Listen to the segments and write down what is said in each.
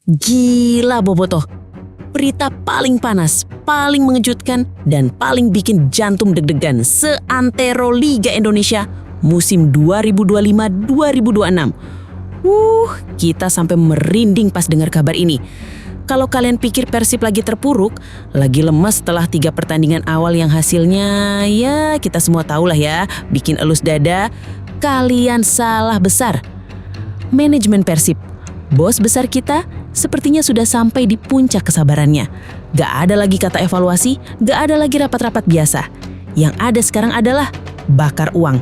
Gila Bobotoh, berita paling panas, paling mengejutkan, dan paling bikin jantung deg-degan seantero Liga Indonesia musim 2025-2026. Kita sampai merinding pas dengar kabar ini. Kalau kalian pikir Persib lagi terpuruk, lagi lemas setelah 3 pertandingan awal yang hasilnya, ya kita semua tahu lah ya, bikin elus dada, kalian salah besar. Manajemen Persib, bos besar kita, sepertinya sudah sampai di puncak kesabarannya. Gak ada lagi kata evaluasi, gak ada lagi rapat-rapat biasa. Yang ada sekarang adalah bakar uang.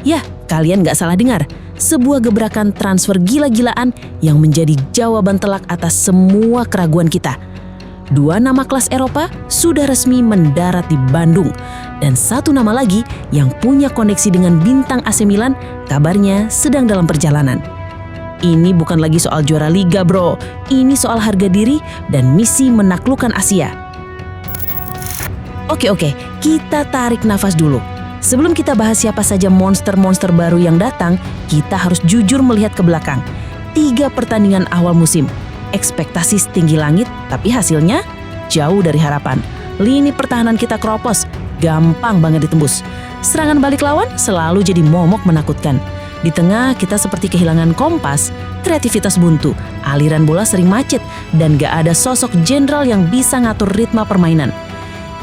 Ya, kalian gak salah dengar. Sebuah gebrakan transfer gila-gilaan yang menjadi jawaban telak atas semua keraguan kita. 2 nama kelas Eropa sudah resmi mendarat di Bandung. Dan 1 nama lagi yang punya koneksi dengan bintang AC Milan, kabarnya sedang dalam perjalanan. Ini bukan lagi soal juara Liga bro, ini soal harga diri dan misi menaklukkan Asia. Oke, kita tarik nafas dulu. Sebelum kita bahas siapa saja monster-monster baru yang datang, kita harus jujur melihat ke belakang. 3 pertandingan awal musim, ekspektasi setinggi langit, tapi hasilnya jauh dari harapan. Lini pertahanan kita keropos, gampang banget ditembus. Serangan balik lawan selalu jadi momok menakutkan. Di tengah kita seperti kehilangan kompas, kreativitas buntu, aliran bola sering macet, dan gak ada sosok jenderal yang bisa ngatur ritme permainan.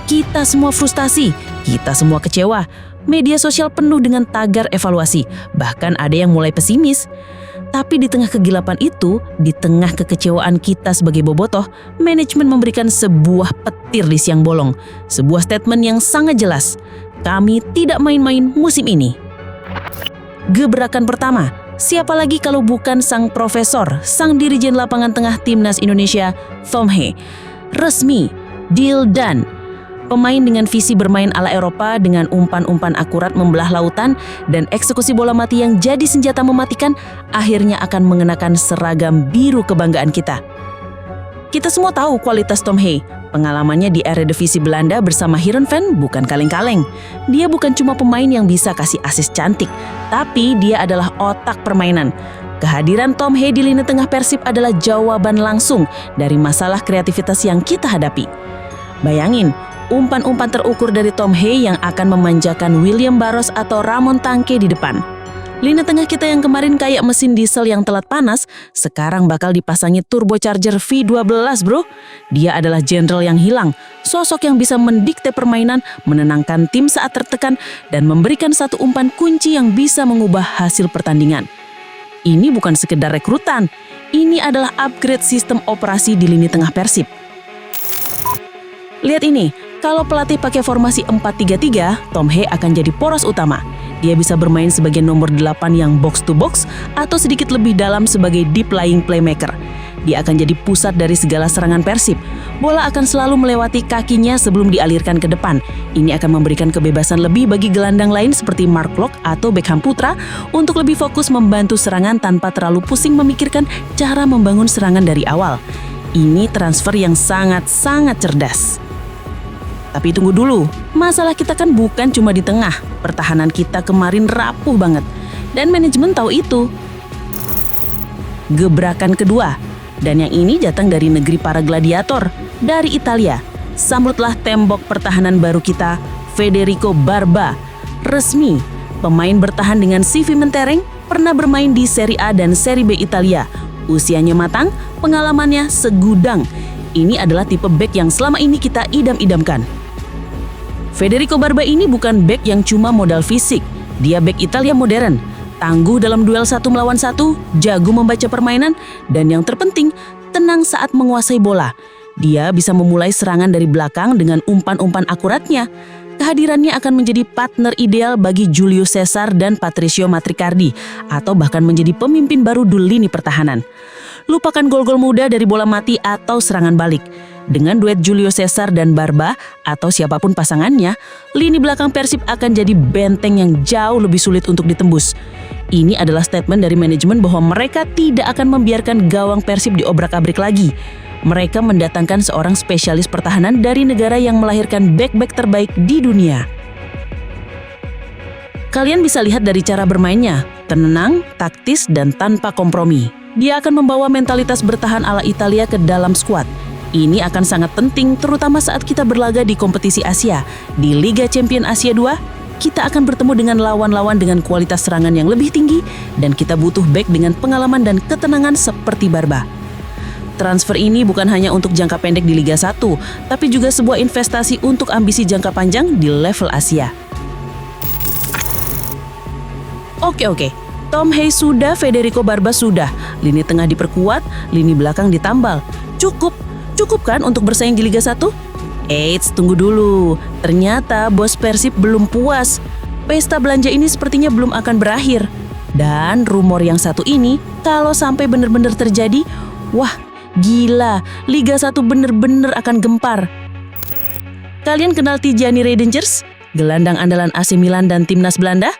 Kita semua frustasi, kita semua kecewa. Media sosial penuh dengan tagar evaluasi, bahkan ada yang mulai pesimis. Tapi di tengah kegilapan itu, di tengah kekecewaan kita sebagai bobotoh, manajemen memberikan sebuah petir di siang bolong. Sebuah statement yang sangat jelas, kami tidak main-main musim ini. Gebrakan pertama, siapa lagi kalau bukan sang profesor, sang dirijen lapangan tengah Timnas Indonesia, Tom Hee. Resmi, deal done. Pemain dengan visi bermain ala Eropa dengan umpan-umpan akurat membelah lautan dan eksekusi bola mati yang jadi senjata mematikan akhirnya akan mengenakan seragam biru kebanggaan kita. Kita semua tahu kualitas Tom Hee. Pengalamannya di Eredivisie Belanda bersama Heerenveen bukan kaleng-kaleng. Dia bukan cuma pemain yang bisa kasih asis cantik, tapi dia adalah otak permainan. Kehadiran Tom Hee di lini tengah Persib adalah jawaban langsung dari masalah kreativitas yang kita hadapi. Bayangin, umpan-umpan terukur dari Tom Hee yang akan memanjakan William Barros atau Ramon Tanque di depan. Lini tengah kita yang kemarin kayak mesin diesel yang telat panas, sekarang bakal dipasangi turbocharger V12 bro. Dia adalah jenderal yang hilang, sosok yang bisa mendikte permainan, menenangkan tim saat tertekan, dan memberikan satu umpan kunci yang bisa mengubah hasil pertandingan. Ini bukan sekedar rekrutan, ini adalah upgrade sistem operasi di lini tengah Persib. Lihat ini, kalau pelatih pakai formasi 4-3-3, Tom Hee akan jadi poros utama. Dia bisa bermain sebagai nomor 8 yang box to box atau sedikit lebih dalam sebagai deep lying playmaker. Dia akan jadi pusat dari segala serangan Persib. Bola akan selalu melewati kakinya sebelum dialirkan ke depan. Ini akan memberikan kebebasan lebih bagi gelandang lain seperti Mark Klok atau Beckham Putra untuk lebih fokus membantu serangan tanpa terlalu pusing memikirkan cara membangun serangan dari awal. Ini transfer yang sangat-sangat cerdas. Tapi tunggu dulu, masalah kita kan bukan cuma di tengah. Pertahanan kita kemarin rapuh banget. Dan manajemen tahu itu. Gebrakan kedua, dan yang ini datang dari negeri para gladiator, dari Italia. Sambutlah tembok pertahanan baru kita, Federico Barba. Resmi, pemain bertahan dengan CV mentereng, pernah bermain di Serie A dan Serie B Italia. Usianya matang, pengalamannya segudang. Ini adalah tipe bek yang selama ini kita idam-idamkan. Federico Barba ini bukan bek yang cuma modal fisik. Dia bek Italia modern, tangguh dalam duel 1 melawan 1, jago membaca permainan, dan yang terpenting, tenang saat menguasai bola. Dia bisa memulai serangan dari belakang dengan umpan-umpan akuratnya. Kehadirannya akan menjadi partner ideal bagi Julio Cesar dan Patricio Matricardi, atau bahkan menjadi pemimpin baru di lini pertahanan. Lupakan gol-gol mudah dari bola mati atau serangan balik. Dengan duet Julio Cesar dan Barba atau siapapun pasangannya, lini belakang Persib akan jadi benteng yang jauh lebih sulit untuk ditembus. Ini adalah statement dari manajemen bahwa mereka tidak akan membiarkan gawang Persib diobrak-abrik lagi. Mereka mendatangkan seorang spesialis pertahanan dari negara yang melahirkan bek-bek terbaik di dunia. Kalian bisa lihat dari cara bermainnya, tenang, taktis, dan tanpa kompromi. Dia akan membawa mentalitas bertahan ala Italia ke dalam skuad. Ini akan sangat penting terutama saat kita berlaga di kompetisi Asia. Di Liga Champions Asia 2, kita akan bertemu dengan lawan-lawan dengan kualitas serangan yang lebih tinggi dan kita butuh bek dengan pengalaman dan ketenangan seperti Barba. Transfer ini bukan hanya untuk jangka pendek di Liga 1, tapi juga sebuah investasi untuk ambisi jangka panjang di level Asia. Oke. Tom Hayes sudah, Federico Barba sudah. Lini tengah diperkuat, lini belakang ditambal. Cukup kan untuk bersaing di Liga 1? Eits, tunggu dulu. Ternyata bos Persib belum puas. Pesta belanja ini sepertinya belum akan berakhir. Dan rumor yang satu ini, kalau sampai benar-benar terjadi, wah, gila, Liga 1 bener-bener akan gempar. Kalian kenal Tijani Reinders? Gelandang andalan AC Milan dan timnas Belanda?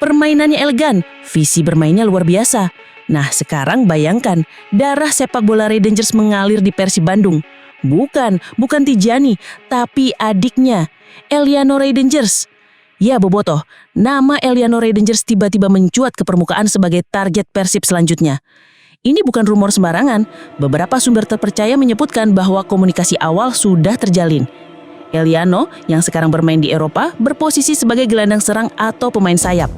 Permainannya elegan, visi bermainnya luar biasa. Nah, sekarang bayangkan, darah sepak bola Reinders mengalir di Persib Bandung. Bukan Tijani, tapi adiknya, Eliano Reinders. Ya, Bobotoh, nama Eliano Reinders tiba-tiba mencuat ke permukaan sebagai target Persib selanjutnya. Ini bukan rumor sembarangan. Beberapa sumber terpercaya menyebutkan bahwa komunikasi awal sudah terjalin. Eliano, yang sekarang bermain di Eropa, berposisi sebagai gelandang serang atau pemain sayap.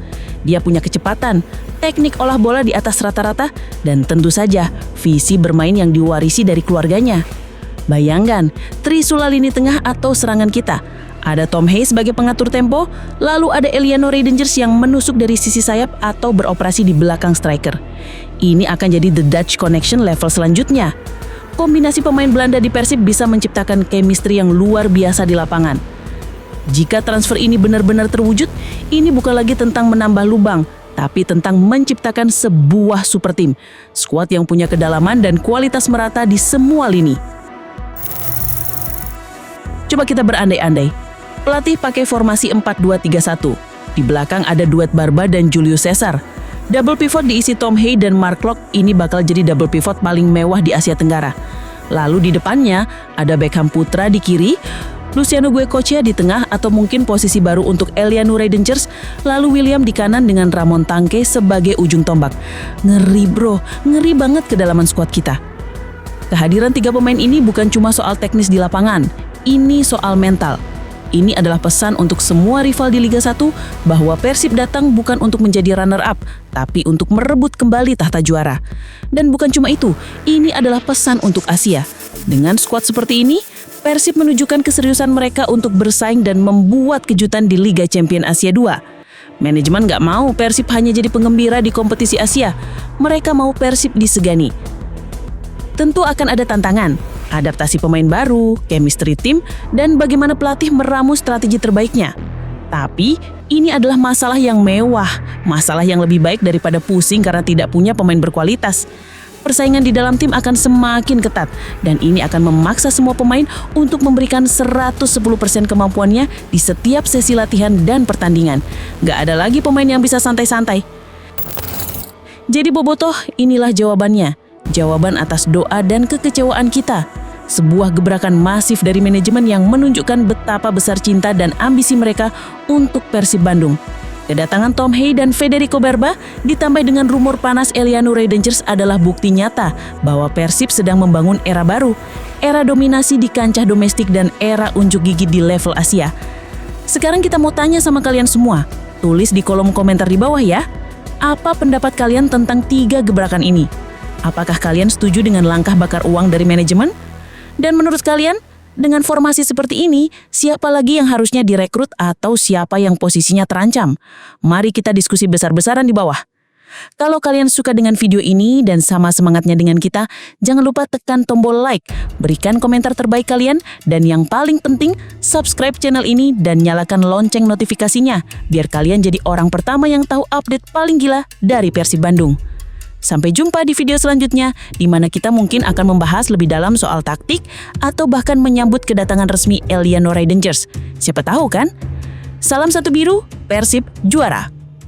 Dia punya kecepatan, teknik olah bola di atas rata-rata, dan tentu saja visi bermain yang diwarisi dari keluarganya. Bayangkan, trisula lini tengah atau serangan kita. Ada Tom Hayes sebagai pengatur tempo, lalu ada Eliano Reinders yang menusuk dari sisi sayap atau beroperasi di belakang striker. Ini akan jadi The Dutch Connection level selanjutnya. Kombinasi pemain Belanda di Persib bisa menciptakan chemistry yang luar biasa di lapangan. Jika transfer ini benar-benar terwujud, ini bukan lagi tentang menambah lubang, tapi tentang menciptakan sebuah super tim. Skuad yang punya kedalaman dan kualitas merata di semua lini. Coba kita berandai-andai. Pelatih pakai formasi 4-2-3-1. Di belakang ada duet Barba dan Julius Caesar. Double pivot diisi Tom Hayes dan Mark Locke, ini bakal jadi double pivot paling mewah di Asia Tenggara. Lalu di depannya ada Beckham Putra di kiri, Luciano Guecochea di tengah atau mungkin posisi baru untuk Eliano Reinders, lalu William di kanan dengan Ramon Tanque sebagai ujung tombak. Ngeri bro, ngeri banget kedalaman skuad kita. Kehadiran 3 pemain ini bukan cuma soal teknis di lapangan, ini soal mental. Ini adalah pesan untuk semua rival di Liga 1 bahwa Persib datang bukan untuk menjadi runner-up, tapi untuk merebut kembali tahta juara. Dan bukan cuma itu, ini adalah pesan untuk Asia. Dengan skuad seperti ini, Persib menunjukkan keseriusan mereka untuk bersaing dan membuat kejutan di Liga Champions Asia 2. Manajemen gak mau Persib hanya jadi penggembira di kompetisi Asia, mereka mau Persib disegani. Tentu akan ada tantangan, adaptasi pemain baru, chemistry tim, dan bagaimana pelatih meramu strategi terbaiknya. Tapi, ini adalah masalah yang mewah, masalah yang lebih baik daripada pusing karena tidak punya pemain berkualitas. Persaingan di dalam tim akan semakin ketat, dan ini akan memaksa semua pemain untuk memberikan 110% kemampuannya di setiap sesi latihan dan pertandingan. Gak ada lagi pemain yang bisa santai-santai. Jadi Bobotoh, inilah jawabannya. Jawaban atas doa dan kekecewaan kita. Sebuah gebrakan masif dari manajemen yang menunjukkan betapa besar cinta dan ambisi mereka untuk Persib Bandung. Kedatangan Tom Hayes dan Federico Barba ditambah dengan rumor panas Eliano Reinders adalah bukti nyata bahwa Persib sedang membangun era baru, era dominasi di kancah domestik dan era unjuk gigi di level Asia. Sekarang kita mau tanya sama kalian semua. Tulis di kolom komentar di bawah ya. Apa pendapat kalian tentang 3 gebrakan ini? Apakah kalian setuju dengan langkah bakar uang dari manajemen? Dan menurut kalian, dengan formasi seperti ini, siapa lagi yang harusnya direkrut atau siapa yang posisinya terancam? Mari kita diskusi besar-besaran di bawah. Kalau kalian suka dengan video ini dan sama semangatnya dengan kita, jangan lupa tekan tombol like, berikan komentar terbaik kalian, dan yang paling penting, subscribe channel ini dan nyalakan lonceng notifikasinya, biar kalian jadi orang pertama yang tahu update paling gila dari Persib Bandung. Sampai jumpa di video selanjutnya, di mana kita mungkin akan membahas lebih dalam soal taktik atau bahkan menyambut kedatangan resmi Eliano Reinders. Siapa tahu kan? Salam satu biru, Persib juara!